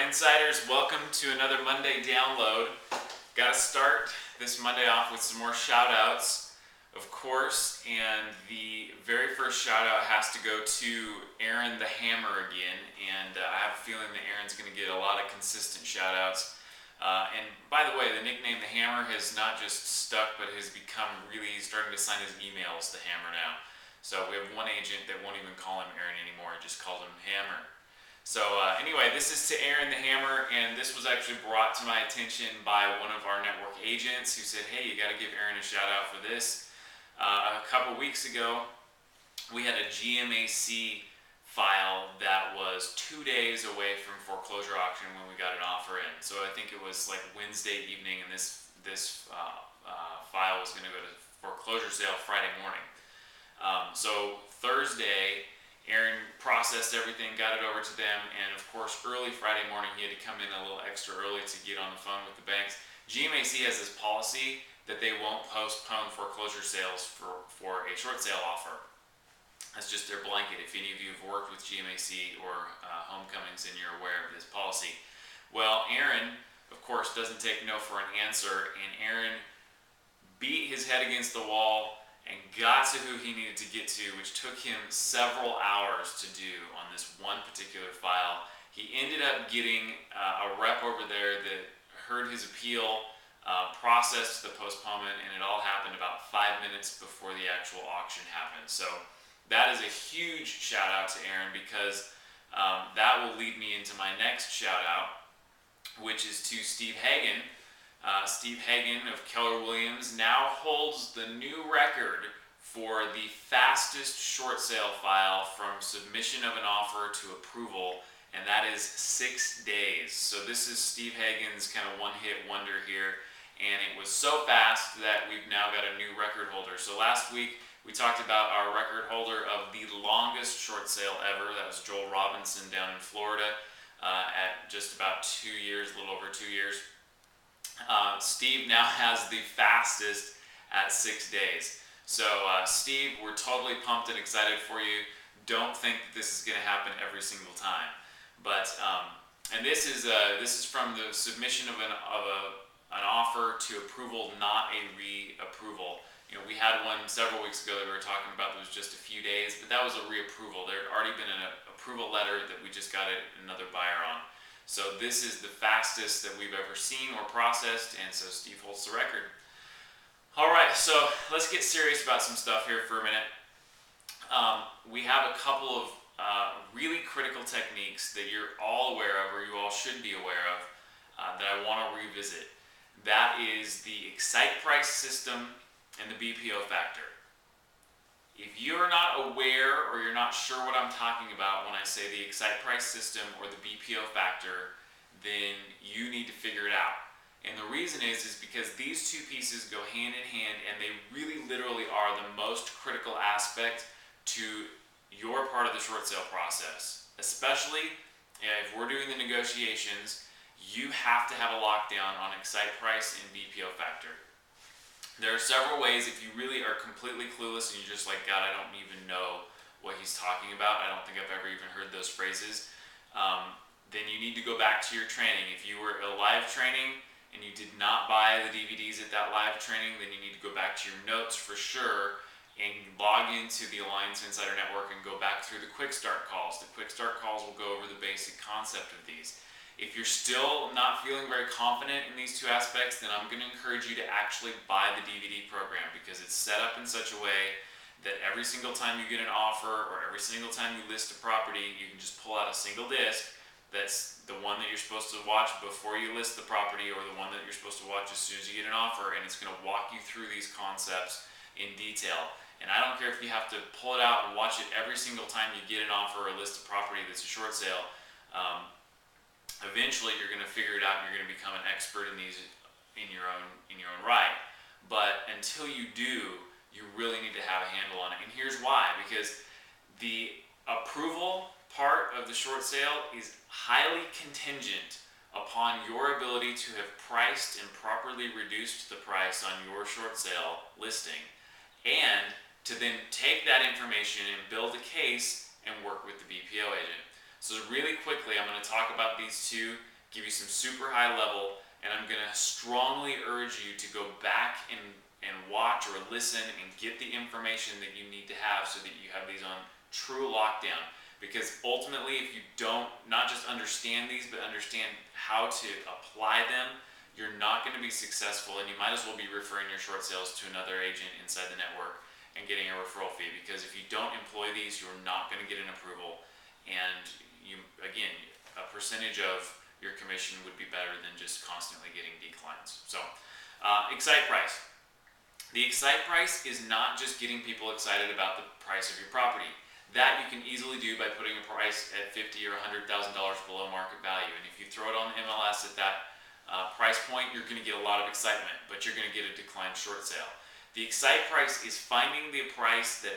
Insiders, welcome to another Monday download. Got to start this Monday off with some more shout outs, of course, and the very first shout out has to go to Aaron the Hammer again, and I have a feeling that Aaron's going to get a lot of consistent shout outs. And by the way, the nickname the Hammer has not just stuck, but has become really starting to sign his emails the Hammer now. So we have one agent that won't even call him Aaron anymore, just called him Hammer. So anyway, this is to Aaron the Hammer, and this was actually brought to my attention by one of our network agents who said, hey, you got to give Aaron a shout out for this. A couple weeks ago, we had a GMAC file that was 2 days away from foreclosure auction when we got an offer in. So I think it was like Wednesday evening, and this file was going to go to foreclosure sale Friday morning. So Thursday, Aaron processed everything, got it over to them, and of course early Friday morning he had to come in a little extra early to get on the phone with the banks. GMAC has this policy that they won't postpone foreclosure sales for a short sale offer. That's just their blanket. If any of you have worked with GMAC or homecomings and you're aware of this policy. Well, Aaron, of course, doesn't take no for an answer, and Aaron beat his head against the wall and got to who he needed to get to, which took him several hours to do on this one particular file. He ended up getting a rep over there that heard his appeal, processed the postponement, and it all happened about 5 minutes before the actual auction happened. So that is a huge shout out to Aaron, because that will lead me into my next shout out, which is to Steve Hagen. Steve Hagen of Keller Williams now holds the new record for the fastest short sale file from submission of an offer to approval, and that is 6 days. So this is Steve Hagen's kind of one-hit wonder here, and it was so fast that we've now got a new record holder. So last week we talked about our record holder of the longest short sale ever. That was Joel Robinson down in Florida at just about 2 years, a little over 2 years. Steve now has the fastest at 6 days. So Steve, we're totally pumped and excited for you. Don't think that this is going to happen every single time. But and this is from the submission of an offer to approval, not a reapproval. You know, we had one several weeks ago that we were talking about that was just a few days, but that was a reapproval. There had already been an approval letter that we just got another buyer on. So this is the fastest that we've ever seen or processed, and so Steve holds the record. All right, so let's get serious about some stuff here for a minute. We have a couple of really critical techniques that you're all aware of, or you all should be aware of, that I want to revisit. That is the Excite Price system and the BPO Factor. If you're not aware or you're not sure what I'm talking about when I say the Excite Price system or the BPO Factor, then you need to figure it out. And the reason is because these two pieces go hand in hand, and they really literally are the most critical aspect to your part of the short sale process. Especially if we're doing the negotiations, you have to have a lockdown on Excite Price and BPO Factor. There are several ways. If you really are completely clueless and you're just like, God, I don't even know what he's talking about, I don't think I've ever even heard those phrases, then you need to go back to your training. If you were a live training and you did not buy the DVDs at that live training, then you need to go back to your notes for sure and log into the Alliance Insider Network and go back through the quick start calls. The quick start calls will go over the basic concept of these. If you're still not feeling very confident in these two aspects, then I'm going to encourage you to actually buy the DVD program, because it's set up in such a way that every single time you get an offer or every single time you list a property, you can just pull out a single disc that's the one that you're supposed to watch before you list the property, or the one that you're supposed to watch as soon as you get an offer, and it's going to walk you through these concepts in detail. And I don't care if you have to pull it out and watch it every single time you get an offer or list a property that's a short sale. Eventually you're going to figure it out and you're going to become an expert in these in your own right. But until you do, you really need to have a handle on it. And here's why: because the approval part of the short sale is highly contingent upon your ability to have priced and properly reduced the price on your short sale listing, and to then take that information and build a case and work with the BPO agent. So really quickly, I'm going to talk about these two give you some super high level, and I'm going to strongly urge you to go back and watch or listen and get the information that you need to have so that you have these on true lockdown. Because ultimately, if you don't not just understand these, but understand how to apply them, you're not going to be successful, and you might as well be referring your short sales to another agent inside the network and getting a referral fee. Because if you don't employ these, you're not going to get an approval, and you, again, a percentage of your commission would be better than just constantly getting declines. So, Excite Price. The Excite Price is not just getting people excited about the price of your property. That you can easily do by putting a price at $50,000 or $100,000 below market value. And if you throw it on the MLS at that price point, you're going to get a lot of excitement, but you're going to get a declined short sale. The Excite Price is finding the price that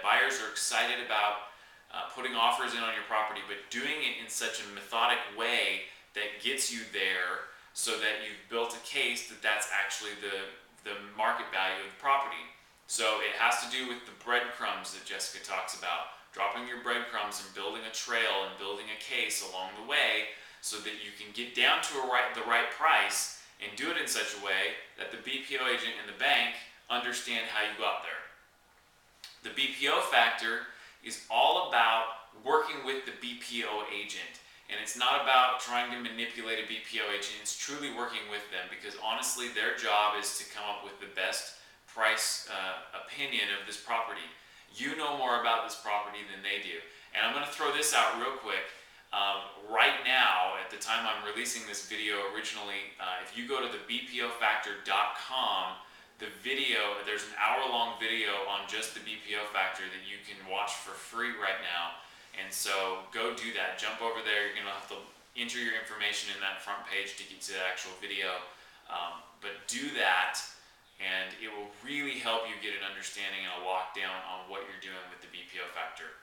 buyers are excited about putting offers in on your property, but doing it in such a methodic way that gets you there so that you've built a case that that's actually the market value of the property. So it has to do with the breadcrumbs that Jessica talks about, dropping your breadcrumbs and building a trail and building a case along the way so that you can get down to the right price and do it in such a way that the BPO agent and the bank understand how you got there. The BPO Factor is all about working with the BPO agent, and it's not about trying to manipulate a BPO agent. It's truly working with them, because honestly their job is to come up with the best price opinion of this property. You know more about this property than they do. And I'm going to throw this out real quick. Right now, at the time I'm releasing this video originally, if you go to the bpofactor.com, there's an hour-long video on just the BPO Factor that you can watch for free right now. And so go do that. Jump over there. You're going to have to enter your information in that front page to get to the actual video. But do that, and it will really help you get an understanding and a lockdown on what you're doing with the BPO Factor.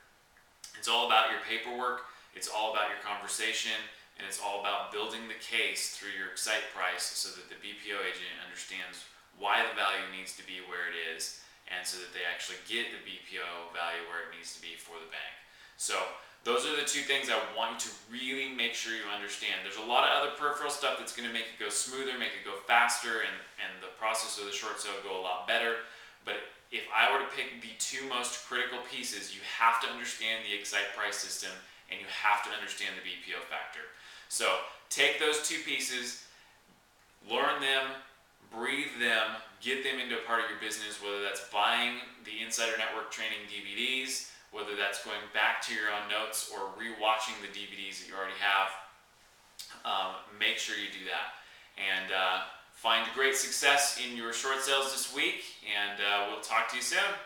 It's all about your paperwork, it's all about your conversation, and it's all about building the case through your Excite Price so that the BPO agent understands why the value needs to be where it is, and so that they actually get the BPO value where it needs to be for the bank. So those are the two things I want you to really make sure you understand. There's a lot of other peripheral stuff that's going to make it go smoother, make it go faster, and the process of the short sale go a lot better. But if I were to pick the two most critical pieces, you have to understand the Excite Price system, and you have to understand the BPO Factor. So take those two pieces, learn them, breathe them, get them into a part of your business, whether that's buying the Insider Network training DVDs, whether that's going back to your own notes or rewatching the DVDs that you already have. Make sure you do that. And find great success in your short sales this week, and we'll talk to you soon.